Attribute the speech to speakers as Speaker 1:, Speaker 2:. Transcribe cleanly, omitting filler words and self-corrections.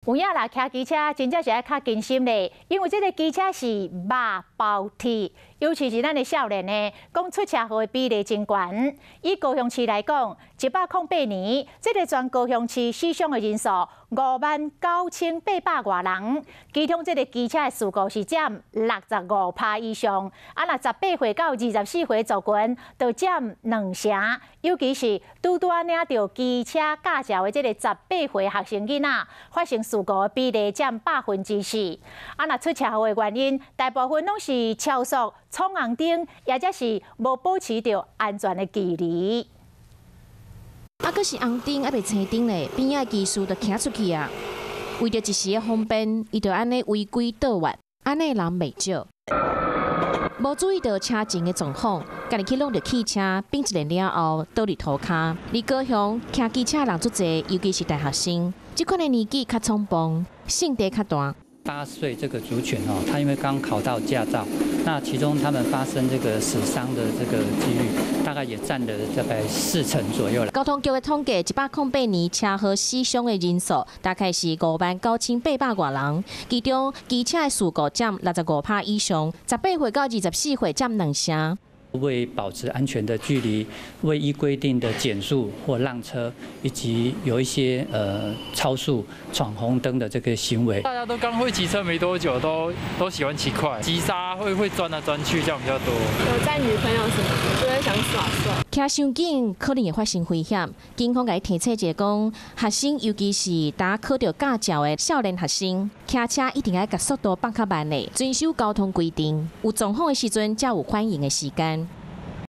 Speaker 1: 有影啦，骑机车真正是爱较谨慎嘞，因为这个机车是肉包铁，尤其是咱的少年呢，讲出车祸的比例真高。以高雄市来讲，108年，这个全高雄市死伤的人数59800多人，其中这个机车的事故是占65%以上。若18岁到24岁族群，就占2成。尤其是拄领到机车驾照的这个18岁学生囡仔，发生事故的比例占4%。若出车祸的原因，大部分拢是超速、闯红灯，也则是无保持着安全的距离。
Speaker 2: 佫是红灯还袂青灯咧，边仔技术就骑出去啊！为着一时的方便，伊就安尼违规倒弯，安尼人袂少。无注意到车前的状况，家己去弄着汽车，并一连了后倒伫涂骹。离高雄骑机车人足侪，尤其是大学生，这款的年纪较冲动，性地较大。
Speaker 3: 8岁这个族群哦，他因为刚考到驾照，那其中他们发生这个死伤的这个几率，大概也占了大概40%左右了。
Speaker 2: 交通局的统计，108年车祸死伤的人数大概是59800多人，其中机车的事故占65%以上，18岁到24岁占2成。
Speaker 3: 为保持安全的距离，未依规定的减速或让车，以及有一些超速、闯红灯的这个行为。
Speaker 4: 大家都刚会骑车没多久，都喜欢骑快，急刹会钻来钻去，这样比较多。
Speaker 5: 有载女朋友什么的，就会想耍帅。
Speaker 2: 骑伤紧可能会发生危险，警方甲伊提醒者讲，学生尤其是打考到驾照的少年学生，骑车一定要甲速度放较慢嘞，遵守交通规定，有状况的时阵才有反应的时间。